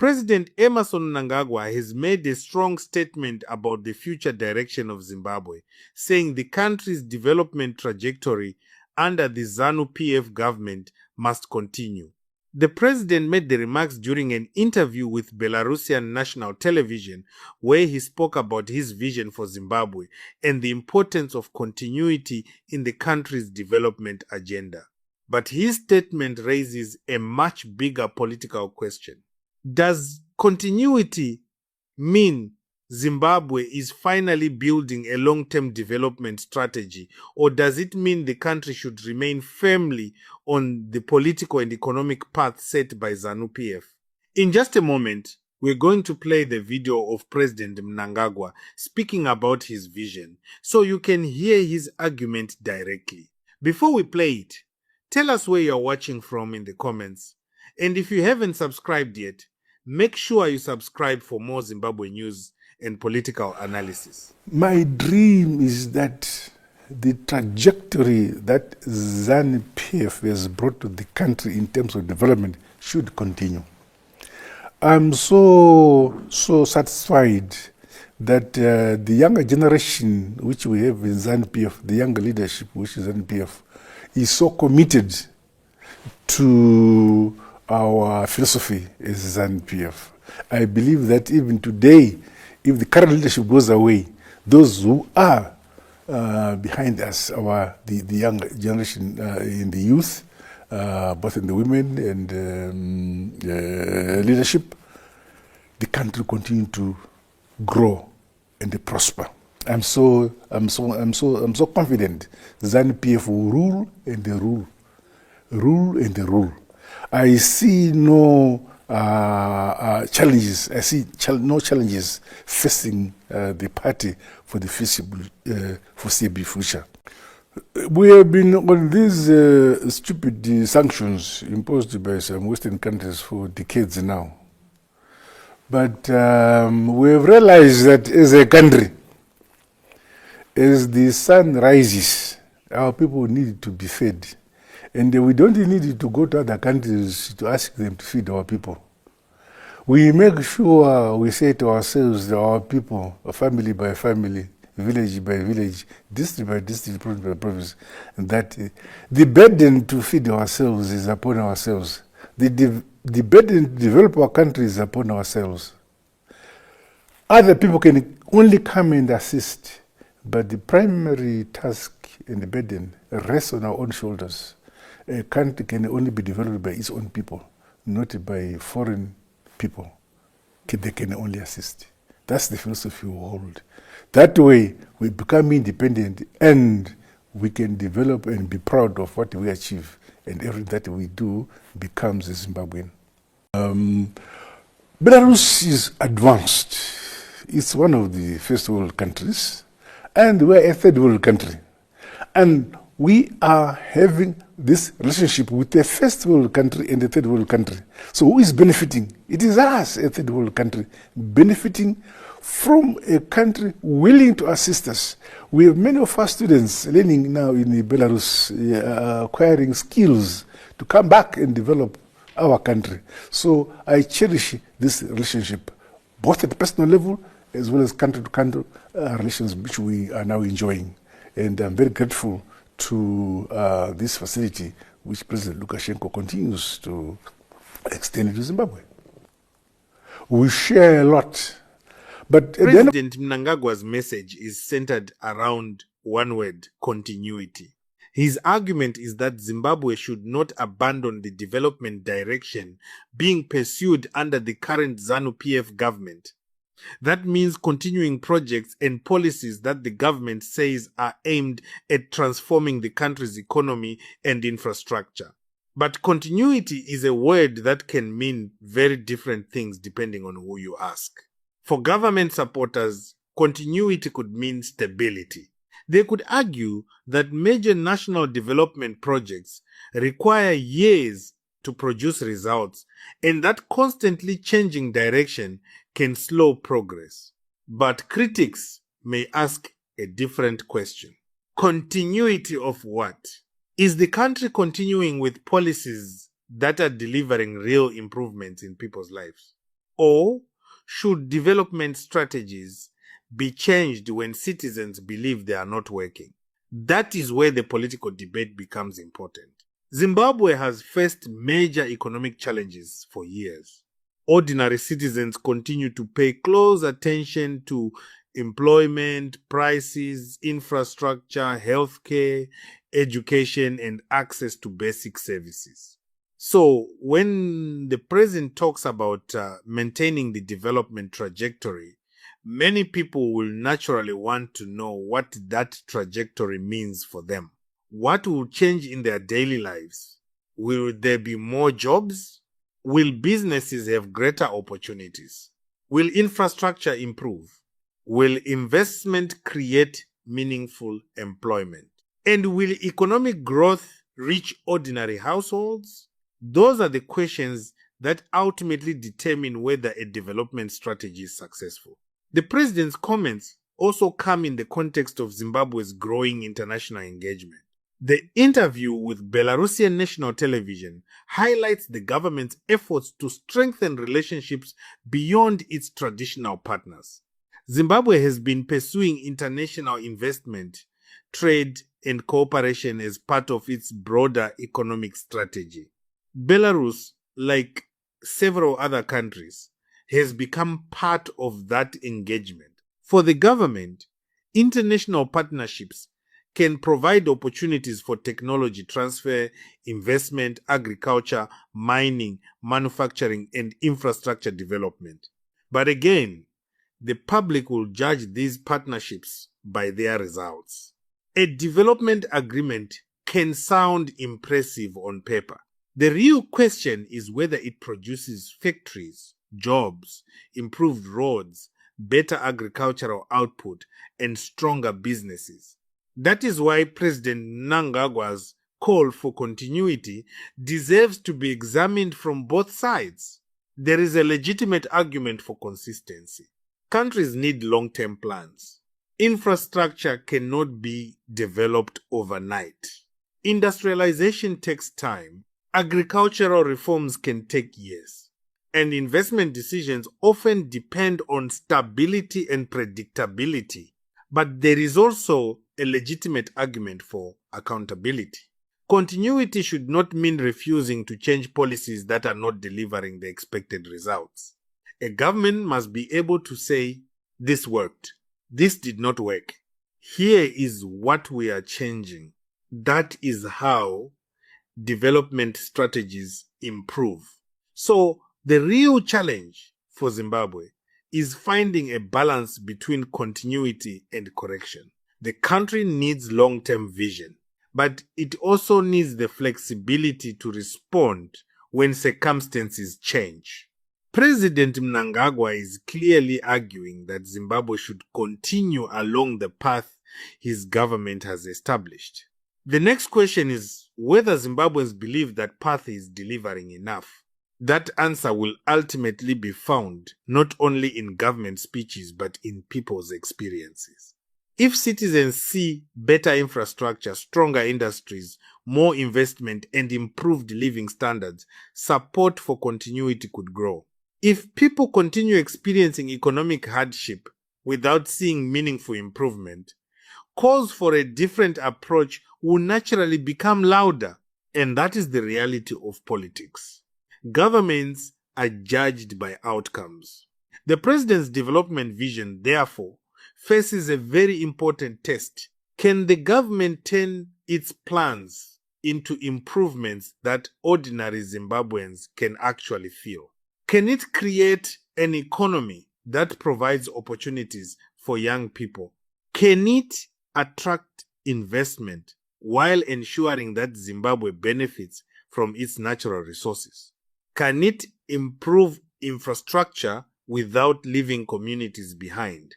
President Emmerson Mnangagwa has made a strong statement about the future direction of Zimbabwe, saying the country's development trajectory under the ZANU-PF government must continue. The president made the remarks during an interview with Belarusian national television, where he spoke about his vision for Zimbabwe and the importance of continuity in the country's development agenda. But his statement raises a much bigger political question. Does continuity mean Zimbabwe is finally building a long-term development strategy, or does it mean the country should remain firmly on the political and economic path set by ZANU-PF? In just a moment, we're going to play the video of President Mnangagwa speaking about his vision, so you can hear his argument directly. Before we play it, tell us where you're watching from in the comments. And if you haven't subscribed yet, make sure you subscribe for more Zimbabwe news and political analysis. My dream is that the trajectory that ZANU-PF has brought to the country in terms of development should continue. I'm so satisfied that the younger generation which we have in ZANU-PF, the younger leadership which is ZANU-PF, is so committed to our philosophy as ZANU-PF. I believe that even today, if the current leadership goes away, those who are behind us, the young generation in the youth, both in the women and leadership, the country continue to grow and prosper. I'm so confident ZANU-PF will rule and they rule and they rule. I see no challenges. I see no challenges facing the party for the foreseeable future. We have been on these stupid sanctions imposed by some Western countries for decades now. But we have realized that as a country, as the sun rises, our people need to be fed. And we don't need to go to other countries to ask them to feed our people. We make sure we say to ourselves, our people, family by family, village by village, district by district, province by province, that the burden to feed ourselves is upon ourselves. The burden to develop our country is upon ourselves. Other people can only come and assist, but the primary task and the burden rests on our own shoulders. A country can only be developed by its own people, not by foreign people. They can only assist. That's the philosophy we hold. That way, we become independent and we can develop and be proud of what we achieve. And everything that we do becomes a Zimbabwean. Belarus is advanced. It's one of the first world countries, and we're a third world country. And we are having this relationship with a first world country and a third world country. So who is benefiting? It is us, a third world country, benefiting from a country willing to assist us. We have many of our students learning now in Belarus, acquiring skills to come back and develop our country. So I cherish this relationship, both at the personal level as well as country-to-country relations which we are now enjoying. And I'm very grateful to this facility which President Lukashenko continues to extend to Zimbabwe. We share a lot. But President Mnangagwa's message is centered around one word: continuity. His argument is that Zimbabwe should not abandon the development direction being pursued under the current ZANU-PF government. That means continuing projects and policies that the government says are aimed at transforming the country's economy and infrastructure. But continuity is a word that can mean very different things depending on who you ask. For government supporters, continuity could mean stability. They could argue that major national development projects require years to produce results, and that constantly changing direction can slow progress. But critics may ask a different question. Continuity of what? Is the country continuing with policies that are delivering real improvements in people's lives? Or should development strategies be changed when citizens believe they are not working? That is where the political debate becomes important. Zimbabwe has faced major economic challenges for years. Ordinary citizens continue to pay close attention to employment, prices, infrastructure, healthcare, education, and access to basic services. So, when the president talks about maintaining the development trajectory, many people will naturally want to know what that trajectory means for them. What will change in their daily lives? Will there be more jobs? Will businesses have greater opportunities? Will infrastructure improve? Will investment create meaningful employment? And will economic growth reach ordinary households? Those are the questions that ultimately determine whether a development strategy is successful. The president's comments also come in the context of Zimbabwe's growing international engagement. The interview with Belarusian national television highlights the government's efforts to strengthen relationships beyond its traditional partners. Zimbabwe has been pursuing international investment, trade, and cooperation as part of its broader economic strategy. Belarus, like several other countries, has become part of that engagement. For the government, international partnerships can provide opportunities for technology transfer, investment, agriculture, mining, manufacturing, and infrastructure development. But again, the public will judge these partnerships by their results. A development agreement can sound impressive on paper. The real question is whether it produces factories, jobs, improved roads, better agricultural output, and stronger businesses. That is why President Mnangagwa's call for continuity deserves to be examined from both sides. There is a legitimate argument for consistency. Countries need long-term plans. Infrastructure cannot be developed overnight. Industrialization takes time. Agricultural reforms can take years. And investment decisions often depend on stability and predictability. But there is also a legitimate argument for accountability. Continuity should not mean refusing to change policies that are not delivering the expected results. A government must be able to say, this worked, this did not work. Here is what we are changing. That is how development strategies improve. So, the real challenge for Zimbabwe is finding a balance between continuity and correction. The country needs long-term vision, but it also needs the flexibility to respond when circumstances change. President Mnangagwa is clearly arguing that Zimbabwe should continue along the path his government has established. The next question is whether Zimbabweans believe that path is delivering enough. That answer will ultimately be found not only in government speeches but in people's experiences. If citizens see better infrastructure, stronger industries, more investment, and improved living standards, support for continuity could grow. If people continue experiencing economic hardship without seeing meaningful improvement, calls for a different approach will naturally become louder, and that is the reality of politics. Governments are judged by outcomes. The president's development vision, therefore, faces a very important test. Can the government turn its plans into improvements that ordinary Zimbabweans can actually feel? Can it create an economy that provides opportunities for young people? Can it attract investment while ensuring that Zimbabwe benefits from its natural resources? Can it improve infrastructure without leaving communities behind?